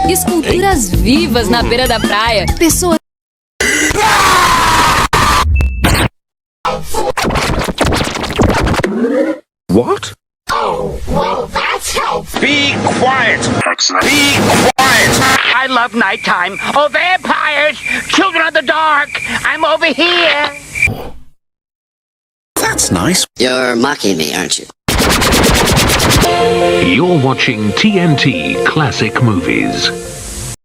Esculturas vivas na beira da praia. Pessoas... What? Oh, well, that's helpful. Be quiet! Be quiet! I love nighttime. Oh, vampires! Children of the dark! I'm over here! That's nice. You're mocking me, aren't you? You're watching TNT Classic Movies.